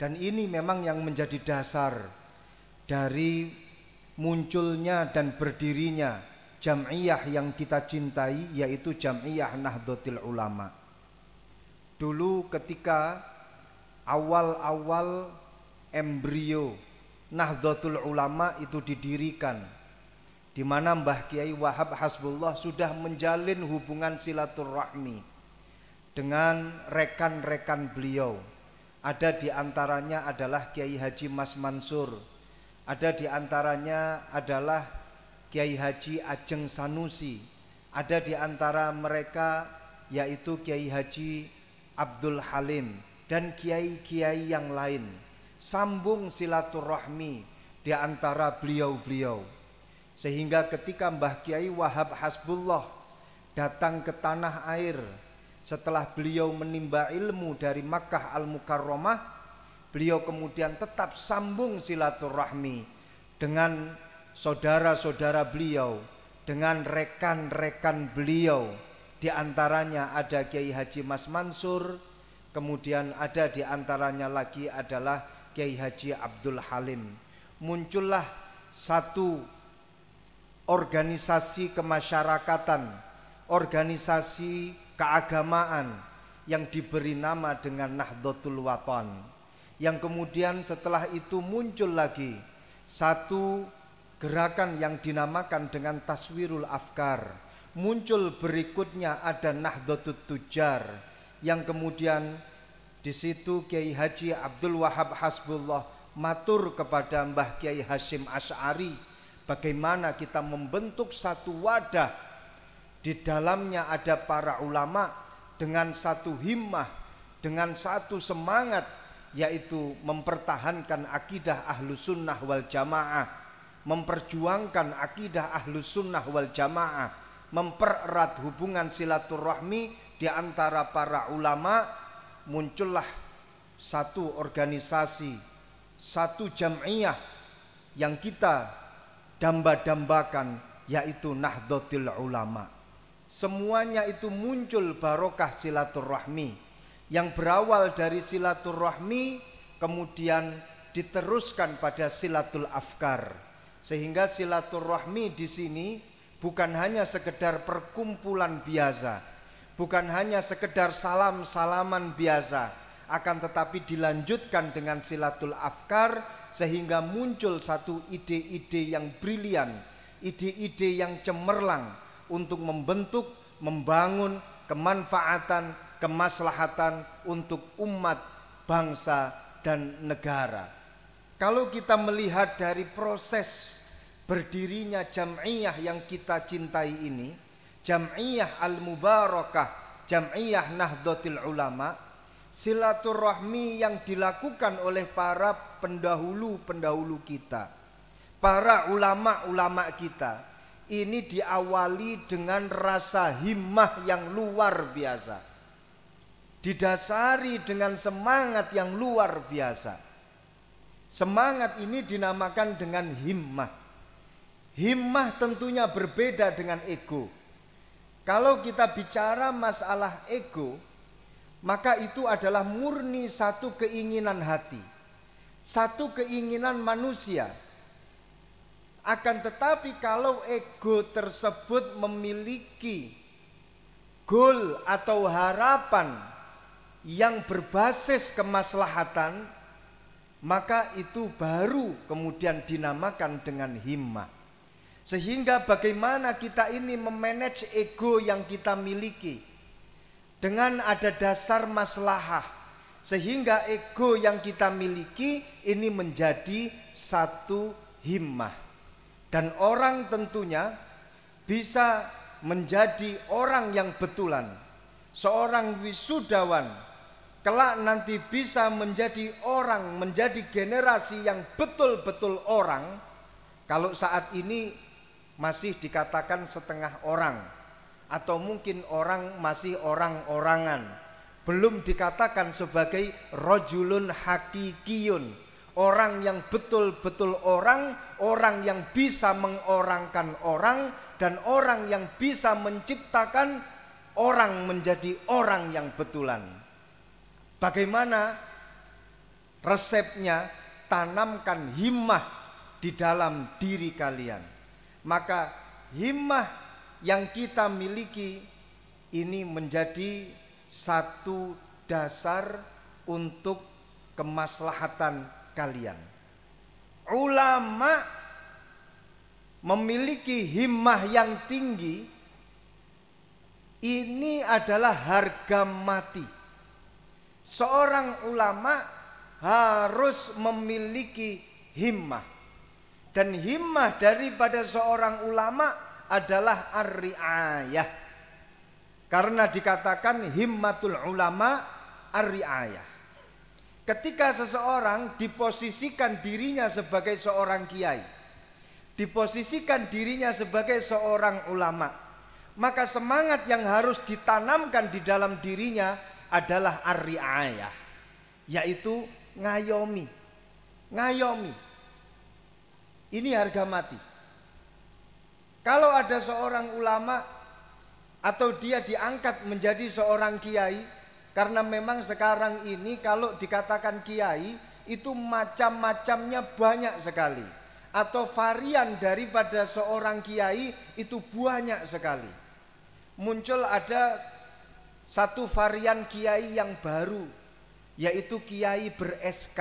Dan ini memang yang menjadi dasar dari munculnya dan berdirinya jam'iyah yang kita cintai, yaitu Jam'iyah Nahdlatul Ulama. Dulu ketika awal-awal embrio Nahdlatul Ulama itu didirikan, di mana Mbah Kiai Wahab Hasbullah sudah menjalin hubungan silaturahmi dengan rekan-rekan beliau. Ada di antaranya adalah Kiai Haji Mas Mansur, ada di antaranya adalah Kiai Haji Ajeng Sanusi, ada di antara mereka yaitu Kiai Haji Abdul Halim dan kiai-kiai yang lain. Sambung silaturahmi di antara beliau-beliau, sehingga ketika Mbah Kiai Wahab Hasbullah datang ke tanah air setelah beliau menimba ilmu dari Makkah Al-Mukarramah, beliau kemudian tetap sambung silaturahmi dengan saudara-saudara beliau, dengan rekan-rekan beliau. Di antaranya ada Kiai Haji Mas Mansur, kemudian ada di antaranya lagi adalah Kiai Haji Abdul Halim. Muncullah satu organisasi kemasyarakatan, organisasi keagamaan yang diberi nama dengan Nahdlatul Wathon, yang kemudian setelah itu muncul lagi satu gerakan yang dinamakan dengan Taswirul Afkar. Muncul berikutnya ada Nahdlatul Tujar, yang kemudian di situ Kiai Haji Abdul Wahab Hasbullah matur kepada Mbah Kiai Hasyim Asy'ari, bagaimana kita membentuk satu wadah, di dalamnya ada para ulama dengan satu himmah, dengan satu semangat, yaitu mempertahankan akidah Ahlus Sunnah wal Jamaah, memperjuangkan akidah Ahlus Sunnah wal Jamaah, mempererat hubungan silaturahmi di antara para ulama. Muncullah satu organisasi, satu jam'iyah yang kita damba-dambakan, yaitu Nahdlatul Ulama. Semuanya itu muncul barokah silaturahmi yang berawal dari silaturahmi kemudian diteruskan pada silatul afkar, sehingga silaturahmi di sini bukan hanya sekedar perkumpulan biasa, bukan hanya sekedar salam-salaman biasa, akan tetapi dilanjutkan dengan silatul afkar, sehingga muncul satu ide-ide yang brilian, ide-ide yang cemerlang untuk membentuk, membangun kemanfaatan, kemaslahatan untuk umat, bangsa, dan negara. Kalau kita melihat dari proses berdirinya jam'iyah yang kita cintai ini, Jam'iyah Al-Mubarakah, Jam'iyah Nahdlatul Ulama, silaturahmi yang dilakukan oleh para pendahulu-pendahulu kita, para ulama-ulama kita, ini diawali dengan rasa himmah yang luar biasa, didasari dengan semangat yang luar biasa. Semangat ini dinamakan dengan himmah. Himmah tentunya berbeda dengan ego. Kalau kita bicara masalah ego, maka itu adalah murni satu keinginan hati, satu keinginan manusia. Akan tetapi kalau ego tersebut memiliki goal atau harapan yang berbasis kemaslahatan, maka itu baru kemudian dinamakan dengan himmah. Sehingga bagaimana kita ini memanage ego yang kita miliki dengan ada dasar maslahah, sehingga ego yang kita miliki ini menjadi satu himmah. Dan orang tentunya bisa menjadi orang yang betulan, seorang wisudawan, kelak nanti bisa menjadi orang, menjadi generasi yang betul-betul orang. Kalau saat ini masih dikatakan setengah orang, atau mungkin orang masih orang-orangan, belum dikatakan sebagai rajulun hakikiyun, orang yang betul-betul orang, orang yang bisa mengorangkan orang, dan orang yang bisa menciptakan orang menjadi orang yang betulan. Bagaimana Resepnya, tanamkan himmah di dalam diri kalian. Maka himmah yang kita miliki ini menjadi satu dasar untuk kemaslahatan kalian. Ulama memiliki himmah yang tinggi, ini adalah harga mati. Seorang ulama harus memiliki himmah. Dan himmah daripada seorang ulama adalah ar-ri'ayah. Karena dikatakan himmatul ulama ar-ri'ayah. Ketika seseorang diposisikan dirinya sebagai seorang kiai, diposisikan dirinya sebagai seorang ulama, maka semangat yang harus ditanamkan di dalam dirinya adalah ar-ri'ayah, yaitu ngayomi. Ngayomi. Ini harga mati. Kalau ada seorang ulama atau dia diangkat menjadi seorang kiai, karena memang sekarang ini kalau dikatakan kiai itu macam-macamnya banyak sekali, atau varian daripada seorang kiai itu banyak sekali. Muncul ada satu varian kiai yang baru, yaitu kiai ber-SK.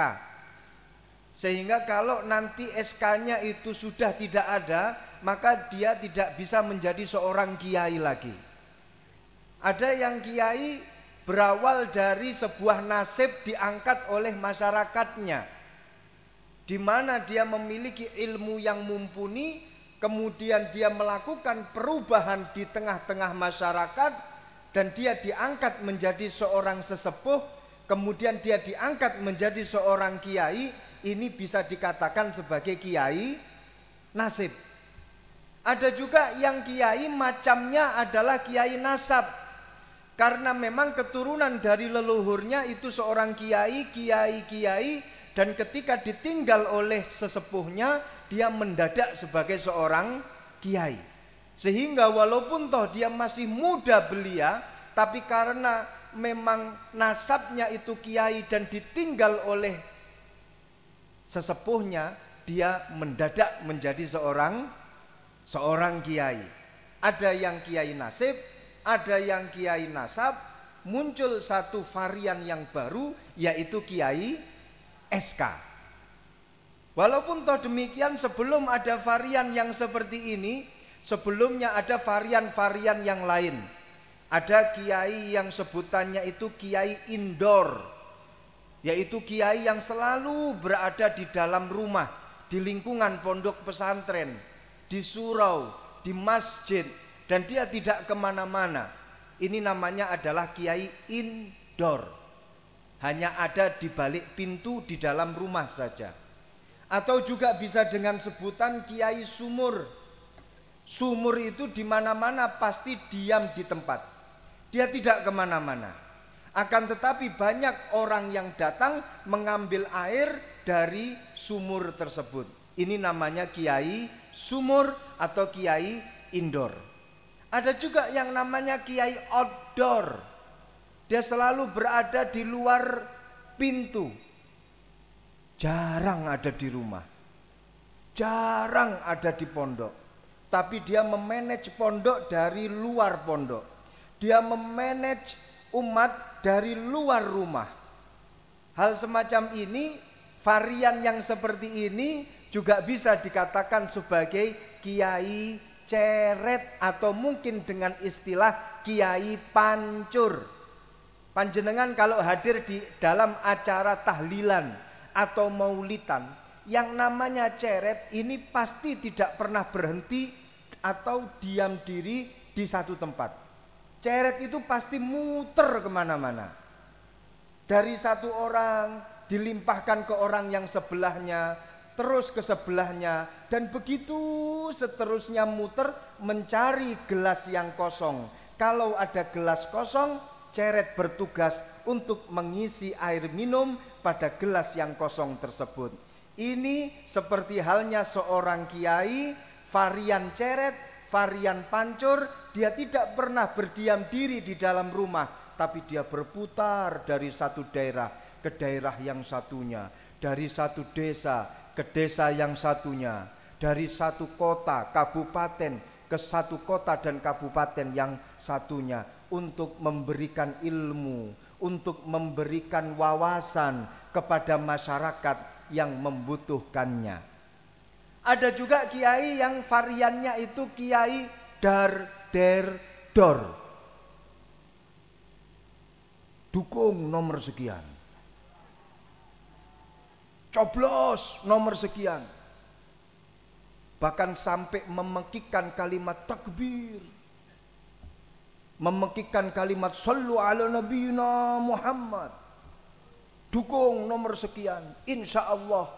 Sehingga kalau nanti SK-nya itu sudah tidak ada, maka dia tidak bisa menjadi seorang kiai lagi. Ada yang kiai berawal dari sebuah nasib diangkat oleh masyarakatnya, di mana dia memiliki ilmu yang mumpuni, kemudian dia melakukan perubahan di tengah-tengah masyarakat, dan dia diangkat menjadi seorang sesepuh, kemudian dia diangkat menjadi seorang kiai. Ini bisa dikatakan sebagai kiai nasib. Ada juga yang kiai macamnya adalah kiai nasab, karena memang keturunan dari leluhurnya itu seorang kiai, dan ketika ditinggal oleh sesepuhnya, dia mendadak sebagai seorang kiai. Sehingga walaupun toh dia masih muda belia, tapi karena memang nasabnya itu kiai dan ditinggal oleh sesepuhnya, dia mendadak menjadi seorang kiai. Ada yang kiai nasib, ada yang kiai nasab. Muncul satu varian yang baru, yaitu kiai SK. Walaupun toh demikian, sebelum ada varian yang seperti ini, sebelumnya ada varian-varian yang lain. Ada kiai yang sebutannya itu kiai indoor, yaitu kiai yang selalu berada di dalam rumah, di lingkungan pondok pesantren, di surau, di masjid, dan dia tidak kemana-mana. Ini namanya adalah kiai indoor, hanya ada di balik pintu di dalam rumah saja. Atau juga bisa dengan sebutan kiai sumur. Sumur itu di mana-mana pasti diam di tempat, dia tidak kemana-mana. Akan tetapi banyak orang yang datang mengambil air dari sumur tersebut. Ini namanya kiai sumur atau kiai indoor. Ada juga yang namanya kiai outdoor. Dia selalu berada di luar pintu. Jarang ada di rumah, jarang ada di pondok. Tapi dia memanage pondok dari luar pondok. Dia memanage umat dari luar rumah. Hal semacam ini, varian yang seperti ini juga bisa dikatakan sebagai kiai ceret, atau mungkin dengan istilah kiai pancur. Panjenengan kalau hadir di dalam acara tahlilan atau maulidan, yang namanya ceret ini pasti tidak pernah berhenti atau diam diri di satu tempat. Ceret itu pasti muter kemana-mana. Dari satu orang dilimpahkan ke orang yang sebelahnya, terus ke sebelahnya, dan begitu seterusnya muter mencari gelas yang kosong. Kalau ada gelas kosong, ceret bertugas untuk mengisi air minum pada gelas yang kosong tersebut. Ini seperti halnya seorang kiai, varian ceret, varian pancur. Dia tidak pernah berdiam diri di dalam rumah, tapi dia berputar dari satu daerah ke daerah yang satunya, dari satu desa ke desa yang satunya, dari satu kota, kabupaten ke satu kota dan kabupaten yang satunya, untuk memberikan ilmu, untuk memberikan wawasan kepada masyarakat yang membutuhkannya. Ada juga kiai yang variannya itu kiai dar der dor. Dukung nomor sekian, coblos nomor sekian, bahkan sampai memekikkan kalimat takbir, memekikkan kalimat sallu ala nabiyina Muhammad, dukung nomor sekian, insya Allah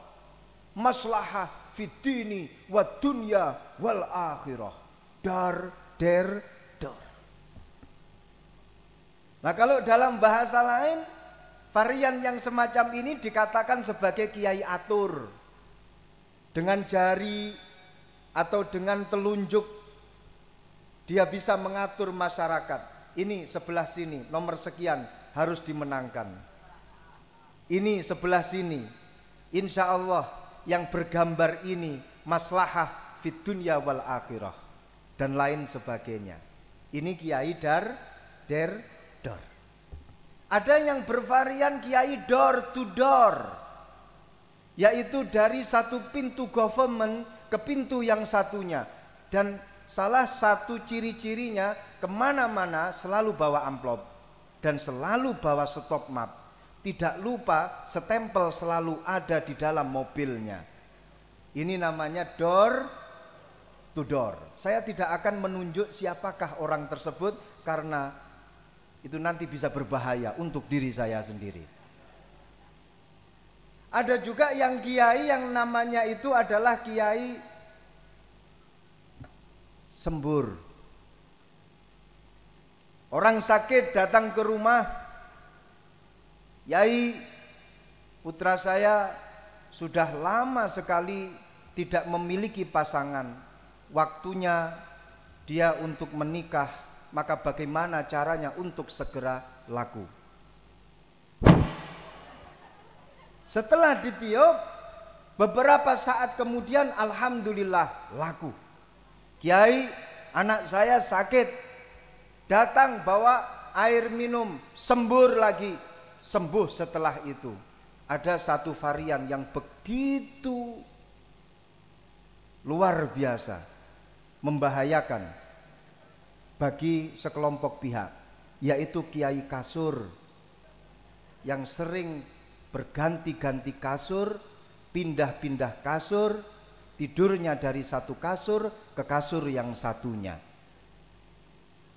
maslahah fid dini wad dunya wal akhirah. Dar der dor. Nah, kalau dalam bahasa lain, varian yang semacam ini dikatakan sebagai kiai atur. Dengan jari atau dengan telunjuk dia bisa mengatur masyarakat. Ini sebelah sini nomor sekian harus dimenangkan. Ini sebelah sini, insya Allah yang bergambar ini maslahah fid dunya wal akhirah dan lain sebagainya. Ini kiai dar der dor. Ada yang bervarian kiai door to door, yaitu dari satu pintu government ke pintu yang satunya, dan salah satu ciri-cirinya kemana-mana selalu bawa amplop dan selalu bawa stop map. Tidak lupa stempel selalu ada di dalam mobilnya. Ini namanya door to door. Saya tidak akan menunjuk siapakah orang tersebut karena itu nanti bisa berbahaya untuk diri saya sendiri. Ada juga yang kiai yang namanya itu adalah kiai sembur. Orang sakit datang ke rumah, Yai, putra saya sudah lama sekali tidak memiliki pasangan, waktunya dia untuk menikah, maka bagaimana caranya untuk segera laku? Setelah ditiup, beberapa saat kemudian alhamdulillah laku. Kiai, anak saya sakit, datang bawa air minum, sembur lagi, sembuh setelah itu. Ada satu varian yang begitu luar biasa, membahayakan bagi sekelompok pihak, yaitu kiai kasur yang sering berganti-ganti kasur, pindah-pindah kasur, tidurnya dari satu kasur ke kasur yang satunya.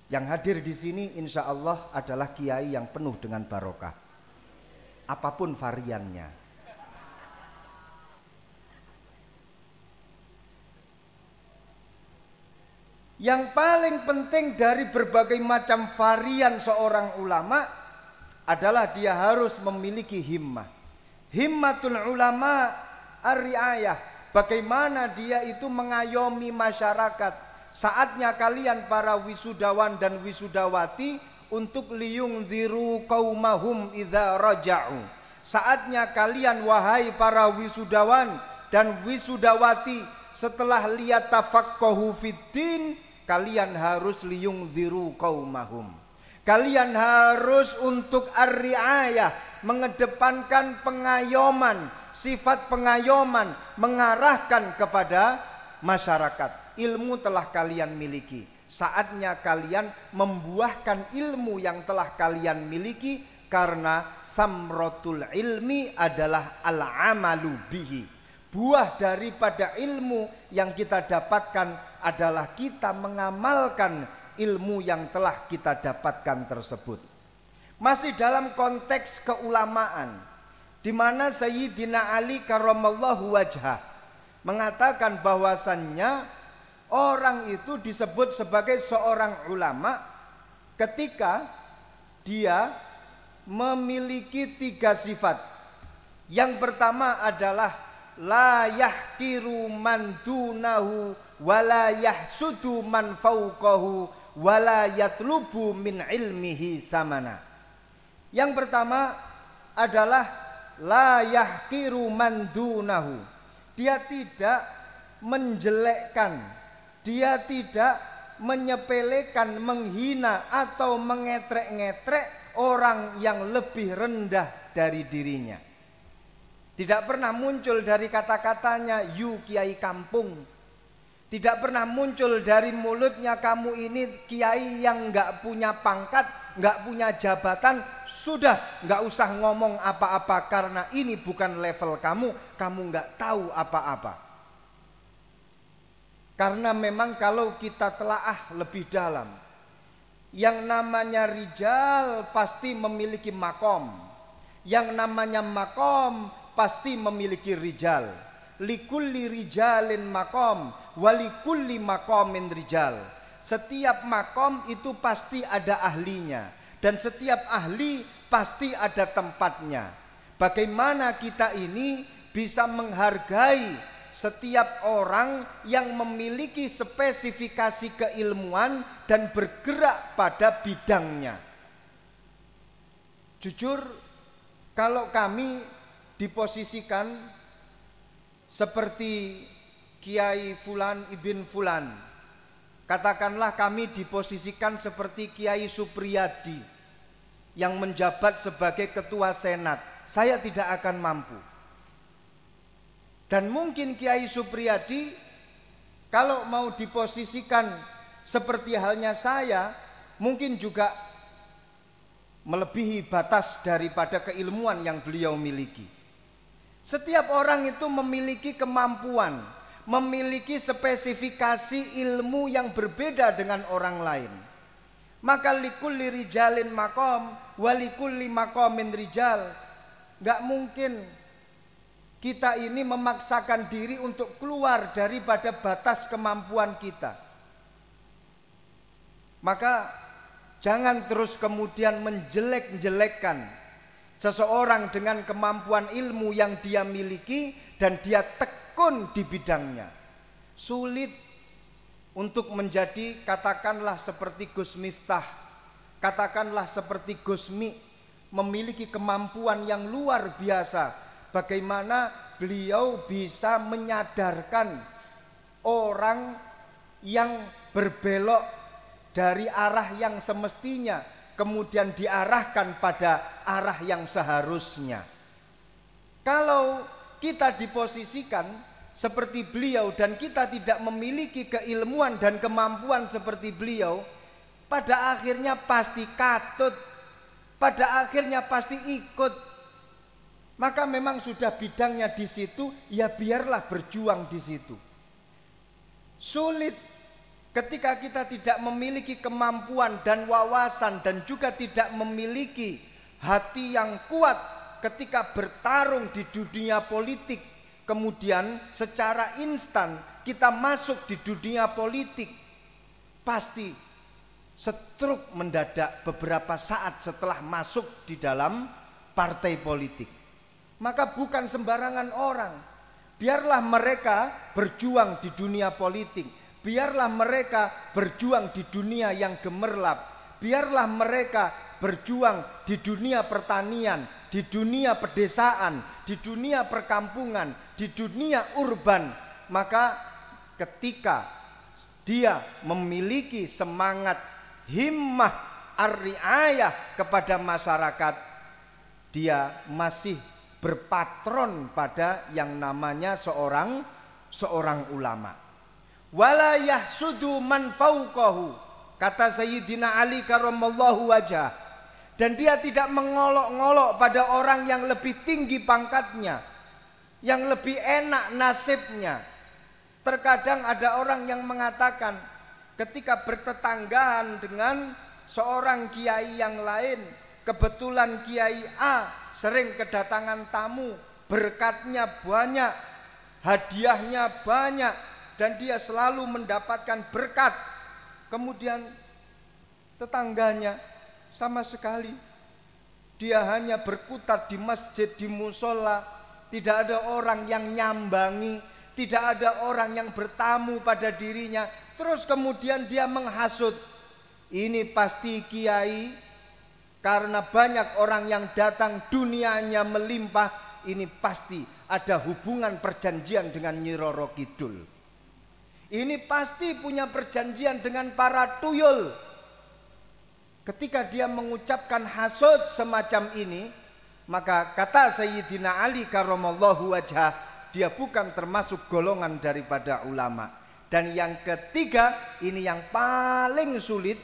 Yang hadir di sini insya Allah adalah kiai yang penuh dengan barokah, apapun variannya. Yang paling penting dari berbagai macam varian seorang ulama adalah dia harus memiliki himmah. Himmatul ulama ar-riayah, bagaimana dia itu mengayomi masyarakat. Saatnya kalian para wisudawan dan wisudawati untuk liyungdziru qaumahum idza raja'u. Saatnya kalian wahai para wisudawan dan wisudawati, setelah lihat tafaqquhu fiddin, kalian harus liyungdziru qaumahum. Kalian harus untuk ar-riayah, mengedepankan pengayoman, sifat pengayoman, mengarahkan kepada masyarakat. Ilmu telah kalian miliki, saatnya kalian membuahkan ilmu yang telah kalian miliki, karena samratul ilmi adalah al-amalu bihi. Buah daripada ilmu yang kita dapatkan adalah kita mengamalkan ilmu yang telah kita dapatkan tersebut. Masih dalam konteks keulamaan, di mana Sayyidina Ali karramallahu wajhah mengatakan bahwasannya orang itu disebut sebagai seorang ulama ketika dia memiliki 3 sifat. Yang pertama adalah la yahkiru man dunahu wala yahsudu man fauqahu wala yatlubu min ilmihi samana. Yang pertama adalah la yahqiru man dunahu. Dia tidak menjelekkan, dia tidak menyepelekan, menghina atau mengetrek-ngetrek orang yang lebih rendah dari dirinya. Tidak pernah muncul dari kata-katanya "you kiai kampung". Tidak pernah muncul dari mulutnya "kamu ini kiai yang nggak punya pangkat, nggak punya jabatan, sudah nggak usah ngomong apa-apa karena ini bukan level kamu, kamu nggak tahu apa-apa". Karena memang kalau kita telaah lebih dalam, yang namanya rijal pasti memiliki makom, yang namanya makom pasti memiliki rijal. Likulli rijalin makom, walikulli makomin rijal. Setiap makom itu pasti ada ahlinya, dan setiap ahli pasti ada tempatnya. Bagaimana kita ini bisa menghargai setiap orang yang memiliki spesifikasi keilmuan dan bergerak pada bidangnya? Jujur, kalau kami diposisikan seperti Kiai Fulan ibn Fulan, katakanlah kami diposisikan seperti Kiai Supriyadi yang menjabat sebagai ketua senat, saya tidak akan mampu. Dan mungkin Kiai Supriyadi kalau mau diposisikan seperti halnya saya, mungkin juga melebihi batas daripada keilmuan yang beliau miliki. Setiap orang itu memiliki kemampuan, memiliki spesifikasi ilmu yang berbeda dengan orang lain. Maka likulli rijalin makom, walikulli makomin rijal. Gak mungkin kita ini memaksakan diri untuk keluar daripada batas kemampuan kita. Maka jangan terus kemudian menjelek-jelekkan seseorang dengan kemampuan ilmu yang dia miliki dan dia tekun di bidangnya. Sulit untuk menjadi, katakanlah seperti Gus Miftah, katakanlah seperti Gus Mi, memiliki kemampuan yang luar biasa. Bagaimana beliau bisa menyadarkan orang yang berbelok dari arah yang semestinya, kemudian diarahkan pada arah yang seharusnya. Kalau kita diposisikan seperti beliau dan kita tidak memiliki keilmuan dan kemampuan seperti beliau, pada akhirnya pasti katut, pada akhirnya pasti ikut. Maka memang sudah bidangnya di situ, ya biarlah berjuang di situ. Sulit ketika kita tidak memiliki kemampuan dan wawasan dan juga tidak memiliki hati yang kuat ketika bertarung di dunia politik. Kemudian secara instan kita masuk di dunia politik, pasti stroke mendadak beberapa saat setelah masuk di dalam partai politik. Maka bukan sembarangan orang. Biarlah mereka berjuang di dunia politik, biarlah mereka berjuang di dunia yang gemerlap, biarlah mereka berjuang di dunia pertanian, di dunia pedesaan, di dunia perkampungan, di dunia urban. Maka ketika dia memiliki semangat himmah ar-riayah kepada masyarakat, dia masih berpatron pada yang namanya seorang ulama. Wala yahsudu man fauqahu, kata Sayyidina Ali karramallahu wajah. Dan dia tidak mengolok-ngolok pada orang yang lebih tinggi pangkatnya, yang lebih enak nasibnya. Terkadang ada orang yang mengatakan ketika bertetanggaan dengan seorang kiai yang lain, kebetulan Kiai A sering kedatangan tamu, berkatnya banyak, hadiahnya banyak, dan dia selalu mendapatkan berkat. Kemudian tetangganya sama sekali dia hanya berkutat di masjid, di musola, tidak ada orang yang nyambangi, tidak ada orang yang bertamu pada dirinya. Terus kemudian dia menghasut, ini pasti kiai Karena banyak orang yang datang dunianya melimpah, ini pasti ada hubungan perjanjian dengan Nyi Roro Kidul. Ini pasti punya perjanjian dengan para tuyul. Ketika dia mengucapkan hasud semacam ini, maka kata Sayyidina Ali karramallahu wajhah, dia bukan termasuk golongan daripada ulama. Dan yang ketiga, ini yang paling sulit,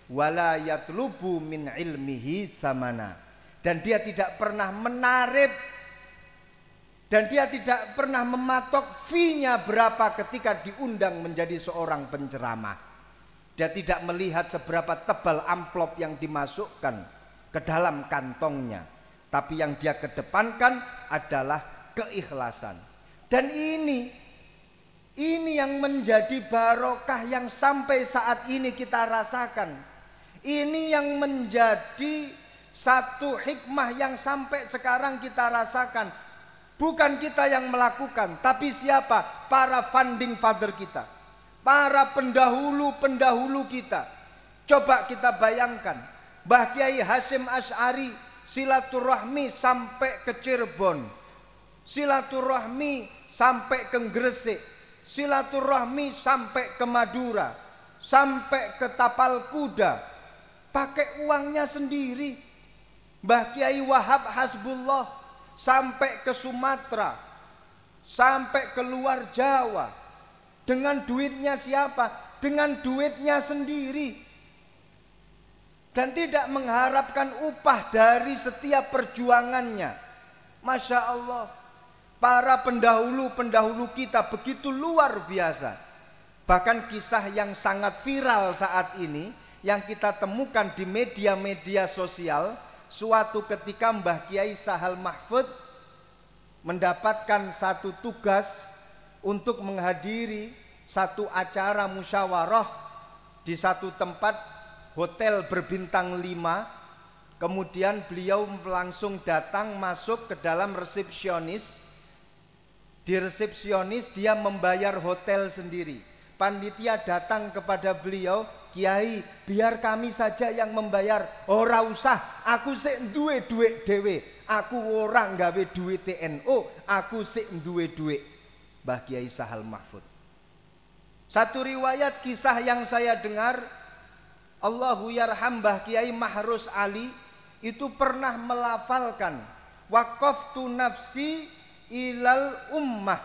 wala yatlubu min ilmihi samana. Dan dia tidak pernah menarib, dan dia tidak pernah mematok fee-nya berapa ketika diundang menjadi seorang penceramah. Dia tidak melihat seberapa tebal amplop yang dimasukkan ke dalam kantongnya, tapi yang dia kedepankan adalah keikhlasan. Dan ini yang menjadi barokah yang sampai saat ini kita rasakan. Ini yang menjadi satu hikmah yang sampai sekarang kita rasakan. Bukan kita yang melakukan, tapi siapa? Para founding father kita, para pendahulu kita. Coba kita bayangkan, Mbah Kiai Hasyim Asy'ari silaturahmi sampai ke Cirebon, silaturahmi sampai ke Gresik, silaturahmi sampai ke Madura, sampai ke Tapal Kuda, pakai uangnya sendiri. Mbah Kiai Wahab Hasbullah sampai ke Sumatera, sampai ke luar Jawa, dengan duitnya siapa? Dengan duitnya sendiri, dan tidak mengharapkan upah dari setiap perjuangannya. Masya Allah, para pendahulu kita begitu luar biasa. Bahkan kisah yang sangat viral saat ini yang kita temukan di media-media sosial, suatu ketika Mbah Kiai Sahal Mahfud mendapatkan satu tugas untuk menghadiri satu acara musyawarah di satu tempat hotel berbintang 5. Kemudian beliau langsung datang masuk ke dalam resepsionis. Di resepsionis dia membayar hotel sendiri. Panitia datang kepada beliau, Kiai, biar kami saja yang membayar. Ora usah, aku sik duwe duit dhewe. Aku orang gawe duit TNO, aku sik duwe duit. Mbah Kiai Sahal Mahfud. Satu riwayat kisah yang saya dengar, Allahu yarham Mbah Kiai Mahrus Ali itu pernah melafalkan waqaftu nafsi ilal ummah,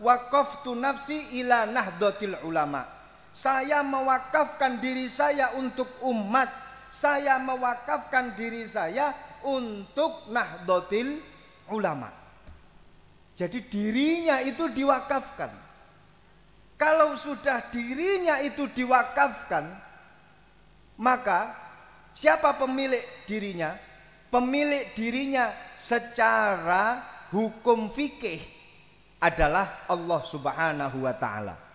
waqaftu nafsi ila nahdlatil ulama. Saya mewakafkan diri saya untuk umat, saya mewakafkan diri saya untuk nahdlatil ulama. Jadi dirinya itu diwakafkan. Kalau sudah dirinya itu diwakafkan, maka siapa pemilik dirinya? Pemilik dirinya secara hukum fikih adalah Allah Subhanahu wa ta'ala.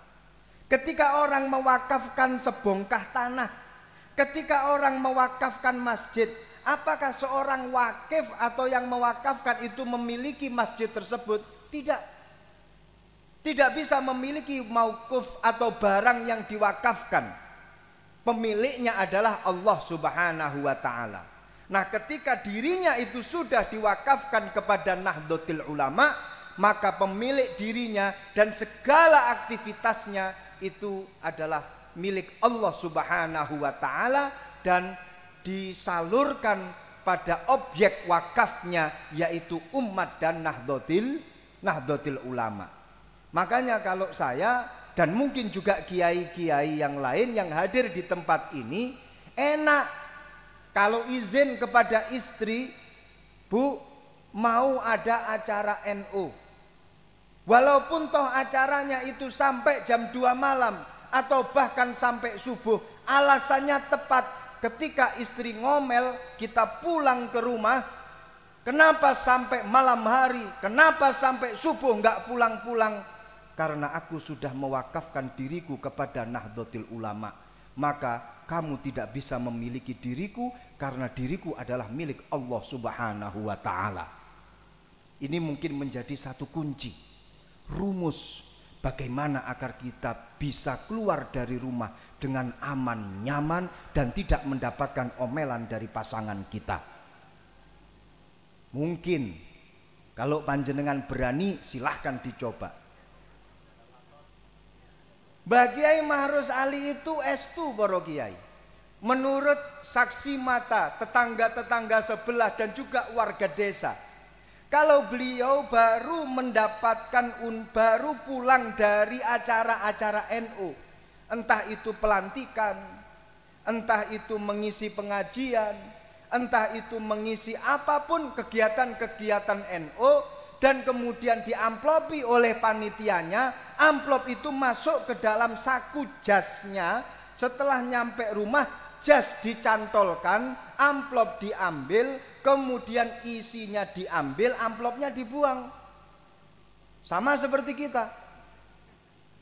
Ketika orang mewakafkan sebongkah tanah, ketika orang mewakafkan masjid, apakah seorang wakif atau yang mewakafkan itu memiliki masjid tersebut? Tidak. Tidak bisa memiliki maukuf atau barang yang diwakafkan. Pemiliknya adalah Allah Subhanahu wa ta'ala. Nah, ketika dirinya itu sudah diwakafkan kepada Nahdlatul Ulama, maka pemilik dirinya dan segala aktivitasnya itu adalah milik Allah Subhanahu wa ta'ala dan disalurkan pada objek wakafnya, yaitu umat dan Nahdlatul Ulama. Makanya kalau saya dan mungkin juga kiai-kiai yang lain yang hadir di tempat ini, enak kalau izin kepada istri, Bu, mau ada acara NU. Walaupun toh acaranya itu sampai jam 2 malam atau bahkan sampai subuh, alasannya tepat. Ketika istri ngomel, kita pulang ke rumah, kenapa sampai malam hari, kenapa sampai subuh nggak pulang-pulang? Karena aku sudah mewakafkan diriku kepada Nahdlatul Ulama. Maka kamu tidak bisa memiliki diriku, karena diriku adalah milik Allah Subhanahu wa ta'ala. Ini mungkin menjadi satu kunci, rumus Bagaimana agar kita bisa keluar dari rumah dengan aman, nyaman, dan tidak mendapatkan omelan dari pasangan kita. Mungkin kalau panjenengan berani, silahkan dicoba. Mbah Kiai Mahrus Ali itu estu para kiai. Menurut saksi mata, tetangga-tetangga sebelah dan juga warga desa, kalau beliau baru mendapatkan baru pulang dari acara-acara NU, entah itu pelantikan, entah itu mengisi pengajian, entah itu mengisi apapun kegiatan-kegiatan NU, dan kemudian diamplopi oleh panitianya, amplop itu masuk ke dalam saku jasnya. Setelah nyampe rumah, jas dicantolkan, amplop diambil, kemudian isinya diambil, amplopnya dibuang. Sama seperti kita.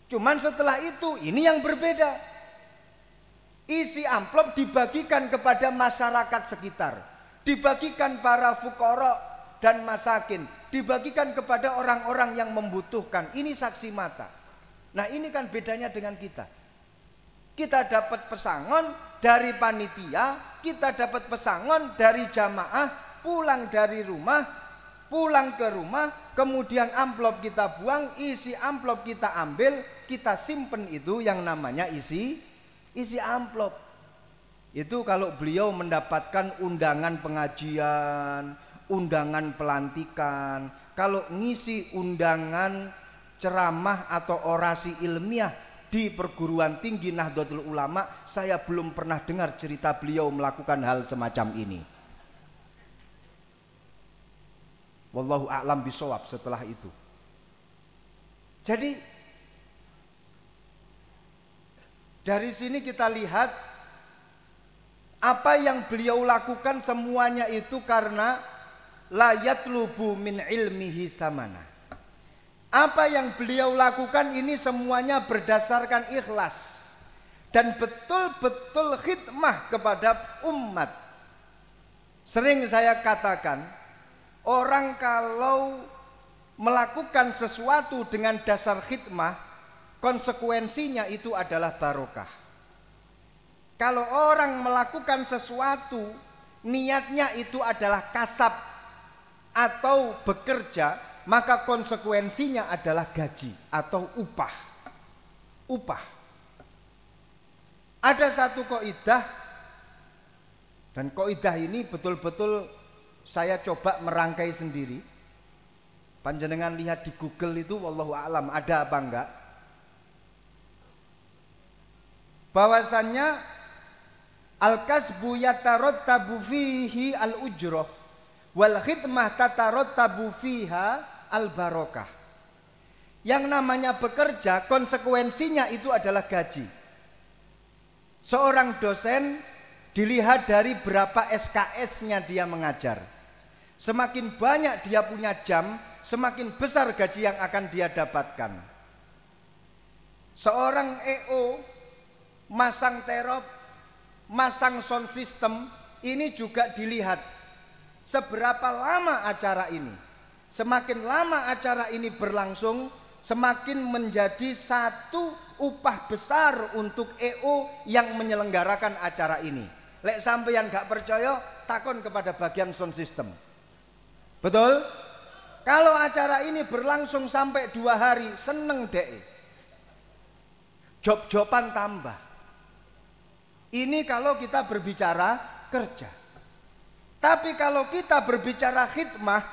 Cuman setelah itu, ini yang berbeda. Isi amplop dibagikan kepada masyarakat sekitar, dibagikan para fuqara dan masakin, dibagikan kepada orang-orang yang membutuhkan. Ini saksi mata. Nah, ini kan bedanya dengan kita. Kita dapat pesangon dari panitia, kita dapat pesangon dari jamaah, pulang dari rumah, pulang ke rumah, kemudian amplop kita buang, isi amplop kita ambil, kita simpen, itu yang namanya isi amplop. Itu kalau beliau mendapatkan undangan pengajian, undangan pelantikan. Kalau ngisi undangan ceramah atau orasi ilmiah di perguruan tinggi Nahdlatul Ulama, saya belum pernah dengar cerita beliau melakukan hal semacam ini. Wallahu a'lam bishawab setelah itu. Jadi dari sini kita lihat apa yang beliau lakukan semuanya itu karena la yatlubu min ilmihi samana. Apa yang beliau lakukan ini semuanya berdasarkan ikhlas dan betul-betul khidmah kepada umat. Sering saya katakan, orang kalau melakukan sesuatu dengan dasar khidmah, konsekuensinya itu adalah barokah. Kalau orang melakukan sesuatu, niatnya itu adalah kasab atau bekerja, maka konsekuensinya adalah gaji atau upah. Ada satu kaidah, dan kaidah ini betul-betul saya coba merangkai sendiri. Panjenengan lihat di Google itu, wallahu a'lam ada apa enggak, bahwasannya al-kasbu yatarattabu fihi al-ujrah wal khidmah tatarattabu fiha al-barokah. Yang namanya bekerja, konsekuensinya itu adalah gaji. Seorang dosen dilihat dari berapa SKS-nya dia mengajar. Semakin banyak dia punya jam, semakin besar gaji yang akan dia dapatkan. Seorang EO masang terop, masang sound system, ini juga dilihat seberapa lama acara ini. Semakin lama acara ini berlangsung, semakin menjadi satu upah besar untuk EO yang menyelenggarakan acara ini. Lek sampeyan gak percaya, takon kepada bagian sound system. Betul? Kalau acara ini berlangsung sampai 2 hari, seneng dek. Job-joban tambah. Ini kalau kita berbicara kerja. Tapi kalau kita berbicara khidmah,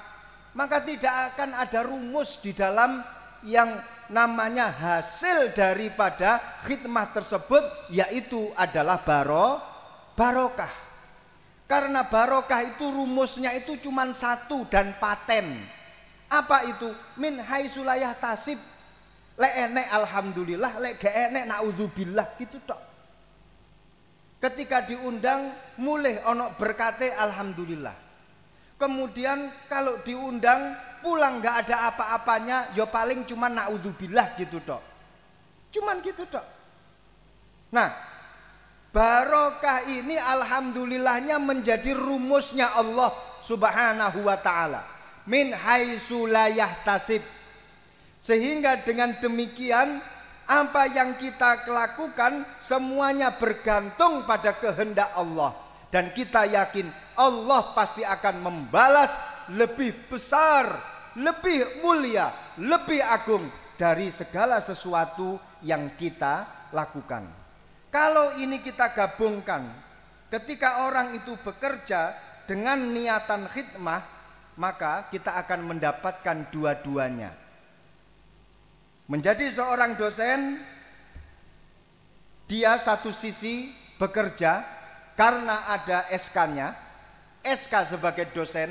maka tidak akan ada rumus di dalam yang namanya hasil daripada khidmah tersebut, yaitu adalah barokah. Karena barokah itu rumusnya itu cuma satu dan paten. Apa itu? Min haitsu la yahtasib. Lek enek alhamdulillah, lek gak enek naudzubillah, gitu tok. Ketika diundang mulih ono berkate alhamdulillah. Kemudian kalau diundang pulang nggak ada apa-apanya, ya paling cuma naudzubillah gitu tok. Cuman gitu tok. Nah, barokah ini alhamdulillahnya menjadi rumusnya Allah Subhanahu wa taala. Min haitsu la yahtasib. Sehingga dengan demikian apa yang kita lakukan semuanya bergantung pada kehendak Allah. Dan kita yakin Allah pasti akan membalas lebih besar, lebih mulia, lebih agung dari segala sesuatu yang kita lakukan. Kalau ini kita gabungkan, ketika orang itu bekerja dengan niatan khidmah, maka kita akan mendapatkan dua-duanya. Menjadi seorang dosen, dia satu sisi bekerja karena ada SK-nya, SK sebagai dosen,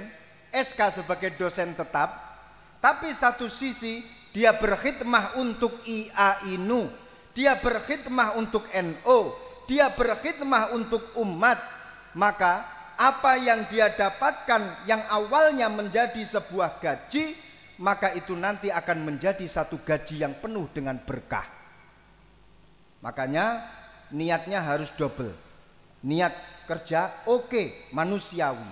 SK sebagai dosen tetap, tapi satu sisi dia berkhidmah untuk IAINU, dia berkhidmah untuk NU, dia berkhidmah untuk umat. Maka apa yang dia dapatkan yang awalnya menjadi sebuah gaji, maka itu nanti akan menjadi satu gaji yang penuh dengan berkah. Makanya niatnya harus double. Niat kerja oke, manusiawi.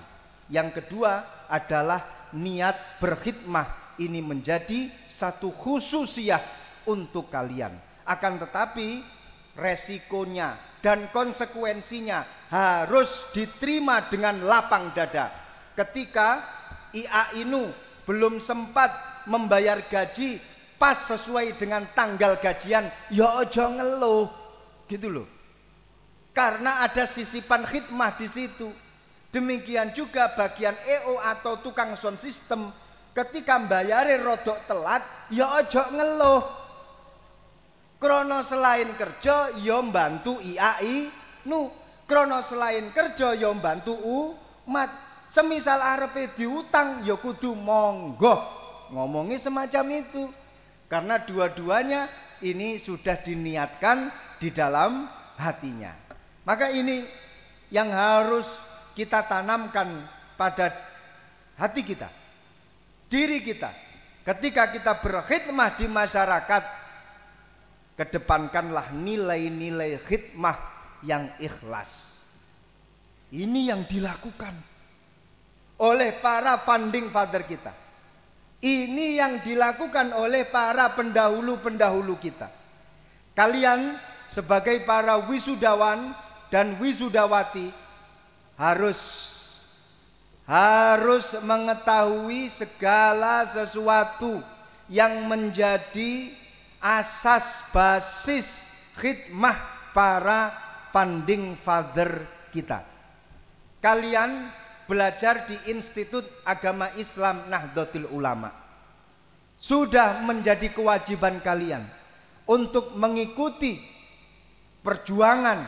Yang kedua adalah niat berkhidmah. Ini menjadi satu khususiyah untuk kalian. Akan tetapi resikonya dan konsekuensinya harus diterima dengan lapang dada. Ketika IAINU belum sempat membayar gaji pas sesuai dengan tanggal gajian, ya ojo ngeluh, gitu loh. Karena ada sisipan khidmah di situ. Demikian juga bagian EO atau tukang sound system, ketika bayare rodok telat, ya ojo ngeluh. Krono selain kerja, ya mbantu IAINU. Krono selain kerja, ya mbantu umat. Semisal arepe diutang ya kudu monggo, ngomongnya semacam itu. Karena dua-duanya ini sudah diniatkan di dalam hatinya. Maka ini yang harus kita tanamkan pada hati kita, diri kita. Ketika kita berkhidmah di masyarakat, kedepankanlah nilai-nilai khidmah yang ikhlas. Ini yang dilakukan oleh para founding father kita. Ini yang dilakukan oleh para pendahulu-pendahulu kita. Kalian sebagai para wisudawan dan wisudawati harus mengetahui segala sesuatu yang menjadi asas basis khidmah para founding father kita. Kalian belajar di Institut Agama Islam Nahdlatul Ulama. Sudah menjadi kewajiban kalian untuk mengikuti perjuangan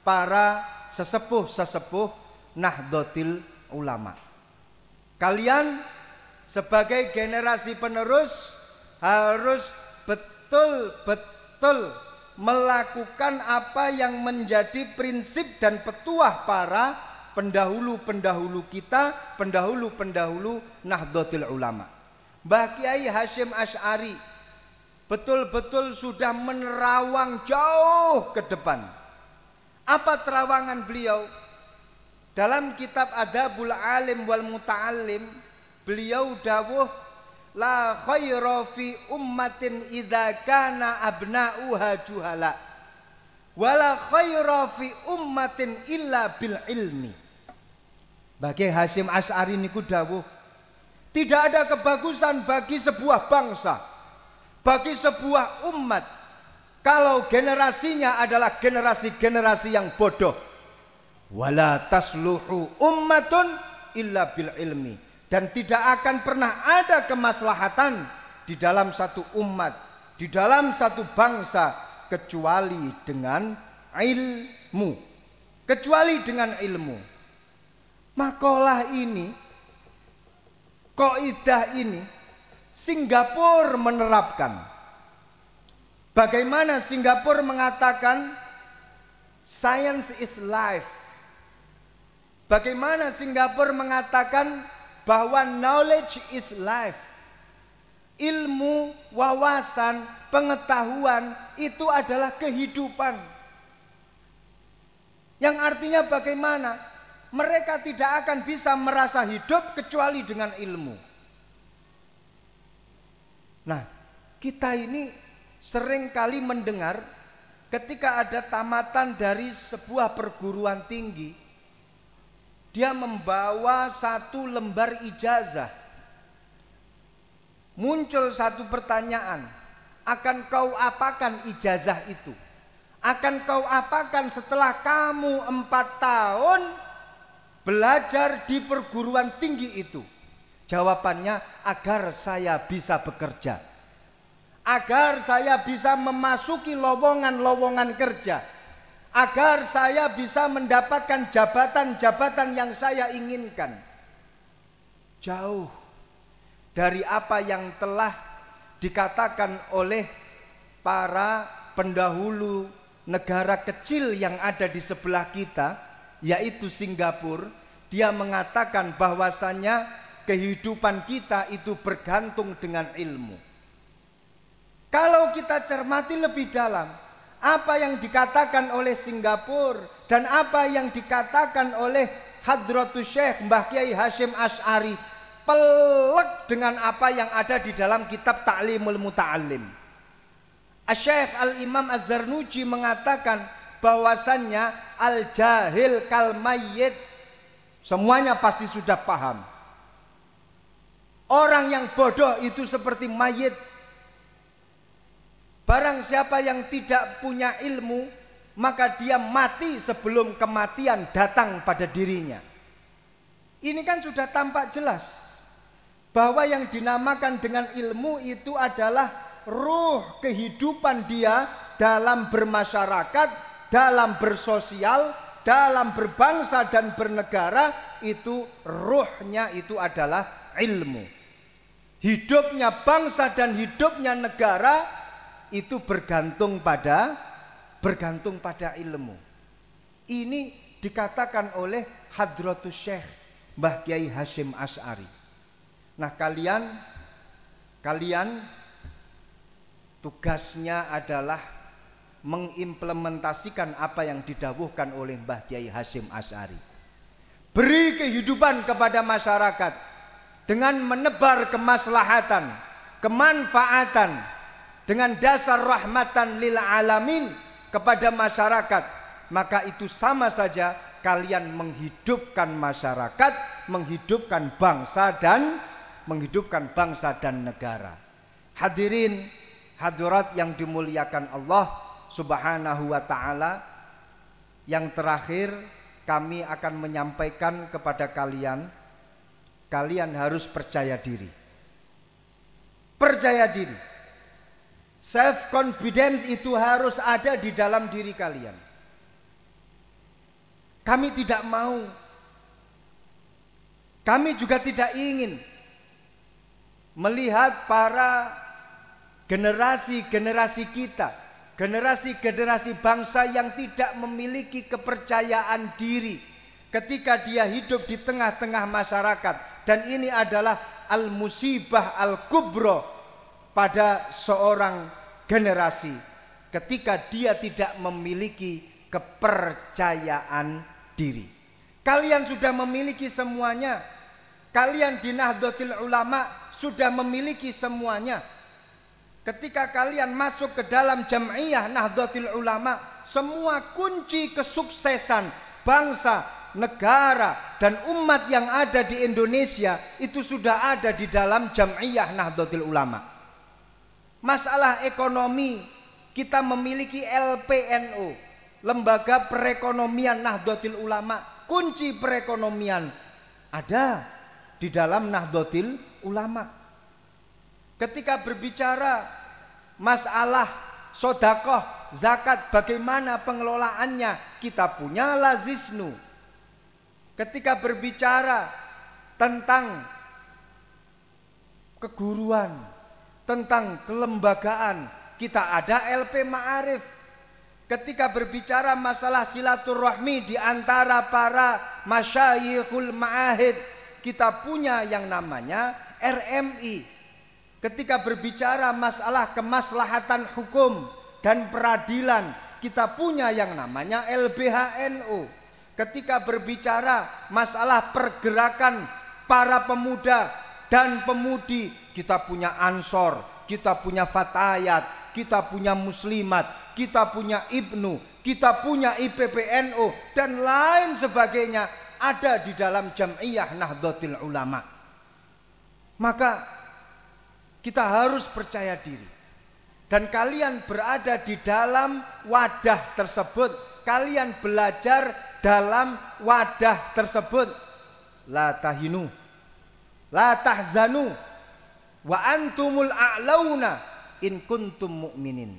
para sesepuh-sesepuh Nahdlatul Ulama. Kalian sebagai generasi penerus harus betul-betul melakukan apa yang menjadi prinsip dan petuah para pendahulu-pendahulu kita, pendahulu-pendahulu Nahdlatul Ulama. Mbah Kiai Hasyim Asy'ari betul-betul sudah menerawang jauh ke depan. Apa terawangan beliau? Dalam kitab Adabul Alim wal Muta'allim, beliau dawuh, la khaira fi ummatin idza kana abna'uha juhala, wala khaira fi ummatin illa bil ilmi. Bagi Hasyim Asy'ari niku dawuh, tidak ada kebagusan bagi sebuah bangsa, bagi sebuah umat, kalau generasinya adalah generasi-generasi yang bodoh. Wala tasluhu ummatun illa bil ilmi. Dan tidak akan pernah ada kemaslahatan di dalam satu umat, di dalam satu bangsa, kecuali dengan ilmu. Kecuali dengan ilmu. Makalah ini, kaidah ini, Singapura menerapkan. Bagaimana Singapura mengatakan science is life. Bagaimana Singapura mengatakan bahwa knowledge is life. Ilmu, wawasan, pengetahuan itu adalah kehidupan. Yang artinya bagaimana? Mereka tidak akan bisa merasa hidup kecuali dengan ilmu. Nah, Kita ini sering kali mendengar ketika ada tamatan dari sebuah perguruan tinggi, dia membawa satu lembar ijazah. Muncul satu pertanyaan, akan kau apakan ijazah itu? Akan kau apakan setelah kamu 4 tahun belajar di perguruan tinggi itu? Jawabannya, agar saya bisa bekerja, agar saya bisa memasuki lowongan-lowongan kerja, agar saya bisa mendapatkan jabatan-jabatan yang saya inginkan. Jauh dari apa yang telah dikatakan oleh para pendahulu negara kecil yang ada di sebelah kita, yaitu Singapura. Dia mengatakan bahwasannya kehidupan kita itu bergantung dengan ilmu. Kalau kita cermati lebih dalam apa yang dikatakan oleh Singapura dan apa yang dikatakan oleh Hadratus Syekh Mbah Kiai Hasyim Asy'ari, pelek dengan apa yang ada di dalam kitab Ta'limul Muta'allim. Syekh Al-Imam Az-Zarnuji mengatakan bahwasannya al-jahil kal mayyit. Semuanya pasti sudah paham. Orang yang bodoh itu seperti mayit. Barang siapa yang tidak punya ilmu, maka dia mati sebelum kematian datang pada dirinya. Ini kan sudah tampak jelas bahwa yang dinamakan dengan ilmu itu adalah ruh kehidupan dia dalam bermasyarakat, dalam bersosial, dalam berbangsa dan bernegara. Itu ruhnya itu adalah ilmu. Hidupnya bangsa dan hidupnya negara itu bergantung pada ilmu. Ini dikatakan oleh Hadratus Syekh Mbah Kiai Hasyim Asy'ari. Nah, kalian tugasnya adalah mengimplementasikan apa yang didawuhkan oleh Mbah Kiai Hasyim Asy'ari. Beri kehidupan kepada masyarakat dengan menebar kemaslahatan, kemanfaatan, dengan dasar rahmatan lil alamin kepada masyarakat. Maka itu sama saja kalian menghidupkan masyarakat, menghidupkan bangsa dan negara. Hadirin hadirat yang dimuliakan Allah Subhanahu wa taala, yang terakhir kami akan menyampaikan kepada kalian harus percaya diri. Percaya diri. Self confidence itu harus ada di dalam diri kalian. Kami tidak mau, kami juga tidak ingin melihat para generasi-generasi kita, generasi-generasi bangsa yang tidak memiliki kepercayaan diri ketika dia hidup di tengah-tengah masyarakat. Dan ini adalah al-musibah al-kubro pada seorang generasi ketika dia tidak memiliki kepercayaan diri. Kalian sudah memiliki semuanya. Kalian di Nahdlatul Ulama sudah memiliki semuanya. Ketika kalian masuk ke dalam Jam'iyah Nahdlatul Ulama, semua kunci kesuksesan bangsa, negara, dan umat yang ada di Indonesia itu sudah ada di dalam Jam'iyah Nahdlatul Ulama. Masalah ekonomi, kita memiliki LPNU, Lembaga Perekonomian Nahdlatul Ulama. Kunci perekonomian ada di dalam Nahdlatul Ulama. Ketika berbicara masalah sodakoh, zakat, bagaimana pengelolaannya, kita punya Lazisnu. Ketika berbicara tentang keguruan, tentang kelembagaan, kita ada LP Ma'arif. Ketika berbicara masalah silaturahmi di antara para masyayikhul ma'ahid, kita punya yang namanya RMI. Ketika berbicara masalah kemaslahatan hukum dan peradilan, kita punya yang namanya LBHNU. Ketika berbicara masalah pergerakan para pemuda dan pemudi, kita punya Ansor, kita punya fatayat, kita punya muslimat, kita punya ibnu, kita punya IPPNU dan lain sebagainya ada di dalam Jam'iyah Nahdlatul Ulama. Maka kita harus percaya diri. Dan kalian berada di dalam wadah tersebut, kalian belajar dalam wadah tersebut. La tahinu, la tahzanu, wa antumul a'launa in kuntum mu'minin.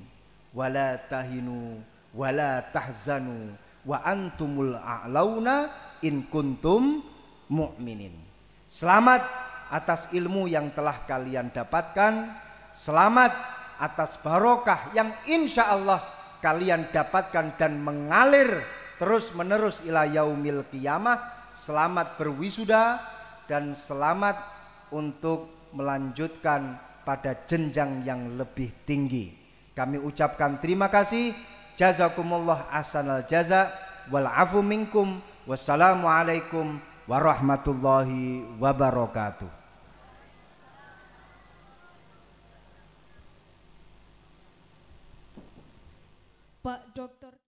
Wa la tahinu, wa la tahzanu, wa antumul a'launa in kuntum mu'minin. Selamat atas ilmu yang telah kalian dapatkan. Selamat atas barokah yang insya Allah kalian dapatkan dan mengalir terus menerus ila yaumil qiyamah. Selamat berwisuda dan selamat untuk melanjutkan pada jenjang yang lebih tinggi. Kami ucapkan terima kasih. Jazakumullah ahsanal jaza wal afu minkum. Wassalamualaikum warahmatullahi wabarakatuh. Pak Dokter